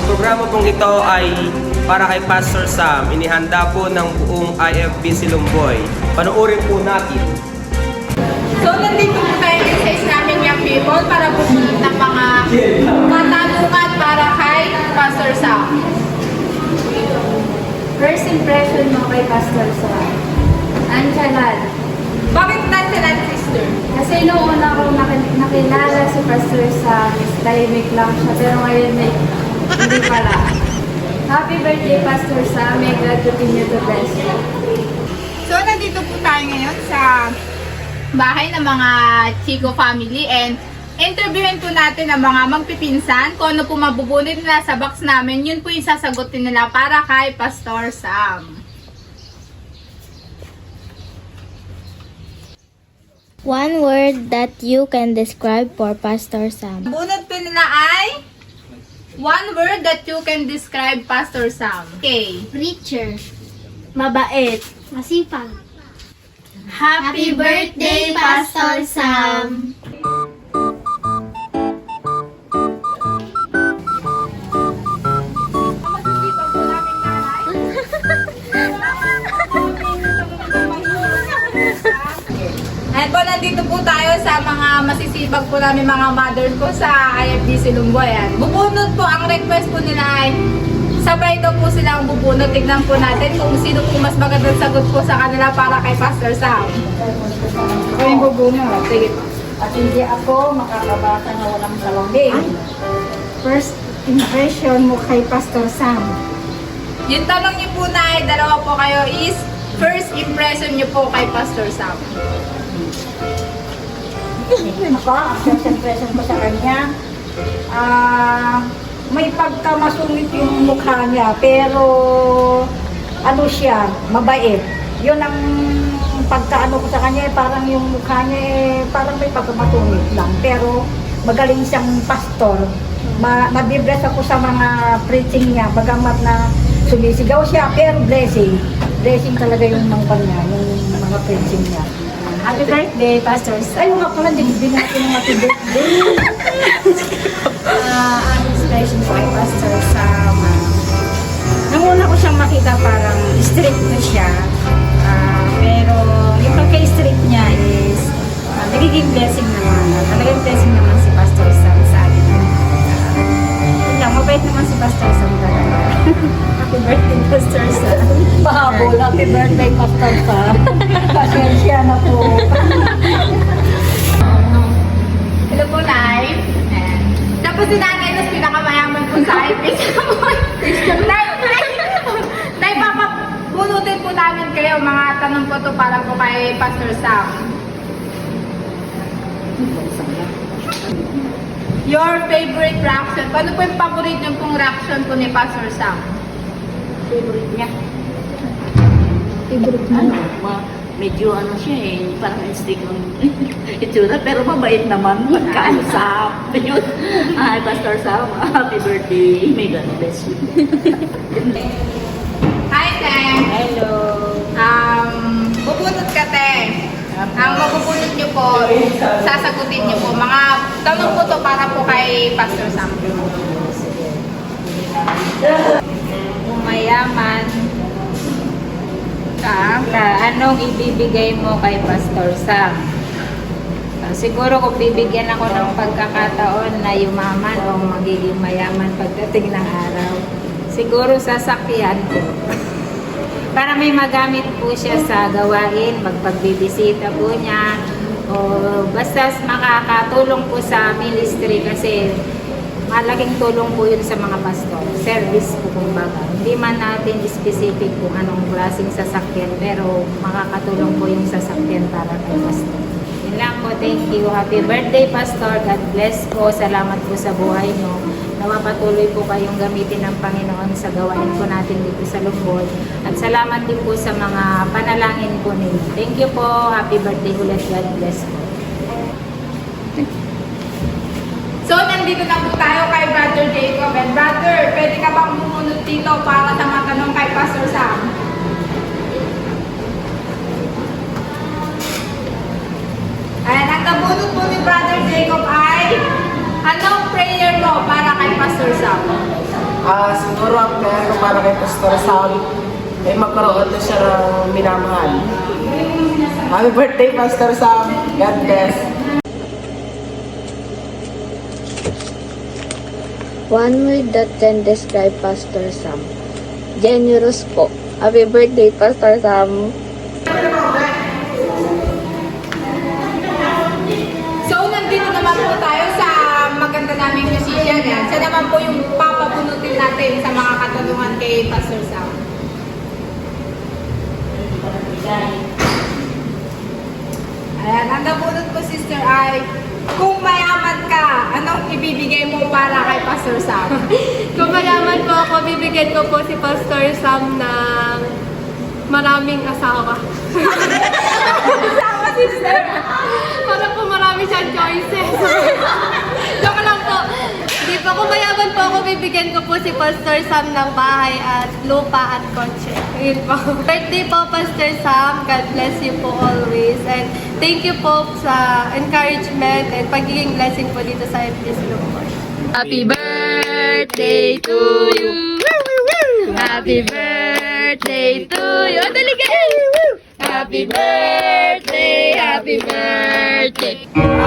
programa pong ito ay para kay Pastor Sam. Inihanda po ng buong IFB Silumboy. Panoorin po natin. So, nandito po tayo sa namin young people para bumili ng mga katanungan para kay Pastor Sam. First impression mo kay Pastor Sam? Anchalan. Bakit nandiyan, sister? Kasi noong una ko nakilala si Pastor Sam, tahimik lang siya, pero ngayon hindi pala. Happy birthday, Pastor Sam. May God continue to bless you. So, nandito po tayo ngayon sa bahay ng mga Chico family and interviewin po natin ang mga magpipinsan kung ano po mabubunit nila sa box namin. Yun po yung sasagutin nila para kay Pastor Sam. One word that you can describe for Pastor Sam. Bunot po nila ay one word that you can describe Pastor Sam. Okay. Preacher. Mabait. Masipag. Happy birthday, Pastor Sam! Ayan po, nandito po tayo sa mga masisipag po namin mga mothers ko sa IFB Silumboy. Bubunot po, ang request po nila ay sabay daw po sila ang bubunot. Tignan po natin kung sino po mas magandang sagot po sa kanila para kay Pastor Sam. Ako yung bubunot. Sige po. At hindi ako makakabasa na walang salamin. First impression mo kay Pastor Sam. Yung tanong niyo po na ay dalawa po kayo is first impression niyo po kay Pastor Sam. Ako, ang first impression ko sa kanya, may pagkamasungit yung mukha niya, pero ano siya, mabait. Yun ang pagkaano ko sa kanya, parang yung mukha niya parang may pagkamasungit lang. Pero magaling siyang pastor. Mabibless ako sa mga preaching niya, bagamat na sumisigaw siya, pero blessing. Blessing talaga yung mga niya, yung mga preaching niya. Happy birthday, Pastor Sam. Ayaw nga pala, hindi natin yung happy birthday. Ang inspiration ko kay Pastor Sam. Nung una ko siyang makita, parang strict na siya. Pero yung pagka-strict niya is nagiging blessing naman. Talagang blessing naman si Pastor Sam sa akin. Yun lang, mabait naman si Pastor Sam talaga. Happy birthday, Pastor Sam. Pahabol, happy birthday, Pastor Sam. Pasensya na po. Hello po, Nay. Tapos si Nanay Luz, pinakamayaman po sa akin. Nay, papabunutin po namin kayo. Mga tanong po to para po kay Pastor Sam. Your favorite reaction? Paano po yung favorite niyo pong reaction po ni Pastor Sam? Favorite niya. Medyo ano siya parang instinct ng itsura, pero mabait naman magkausap. Yun. Hi, Pastor Sam. Happy birthday. May God bless you. Hi, Teng. Hello. Bubunot ka, Teng. Ang mabubunot niyo po, sasagutin niyo po. Mga tanong po to para po kay Pastor Sam. Kung mayaman ka, anong ibibigay mo kay Pastor Sam? Siguro kung bibigyan ako ng pagkakataon na yumaman o magiging mayaman pagdating ng araw, siguro sasakyan ko. Para may magamit po siya sa gawain, magpagbibisita po niya, o basta makakatulong po sa ministry kasi malaking tulong po yun sa mga pastor. Service po kumbaga. Hindi man natin specific kung anong klaseng sasakyan, pero makakatulong po yung sasakyan para kay pastor. Yun lang po, thank you. Happy birthday, Pastor. God bless po. Salamat po sa buhay nyo. Nawa patuloy po kayong gamitin ng Panginoon sa gawain po natin dito sa Lubod. At salamat din po sa mga panalangin po ninyo. Thank you po. Happy birthday ulit. God bless po. So, nandito na po tayo kay Brother Jacob. And Brother, pwede ka bang bumunot dito para sa mga tanong kay Pastor Sam? Ayan, ang nabunot po ni Brother Jacob ay anong prayer mo para kay Pastor Sam? Siguro ang kaya ko para kay Pastor Sam ay magkaroon na siya ng minamahal. Happy birthday, Pastor Sam. God bless. One word that can describe Pastor Sam. Generous po. Happy birthday, Pastor Sam. So, nandito naman po tayo sa maganda naming musician. Yan. Siya naman po yung papabunutin natin sa mga katanungan kay Pastor Sam. Ayan, ang nabunot ko, sister, ay kung mayaman ka, anong ibibigay mo para kay Pastor Sam? Kung mayaman po ako, bibigyan ko po si Pastor Sam ng maraming asawa. Asawa, sister! Para po marami siyang choices. Joke lang po. Hindi po, kung mayaman po ako, bibigyan ko po si Pastor Sam ng bahay at lupa at kotse. Yun po. Birthday po, Pastor Sam. God bless you po always. And thank you po sa encouragement and pagiging blessing po dito sa FBS Lumboy. Happy birthday to you! Happy birthday to you! Dali kayo! Happy birthday! Happy birthday! Happy birthday!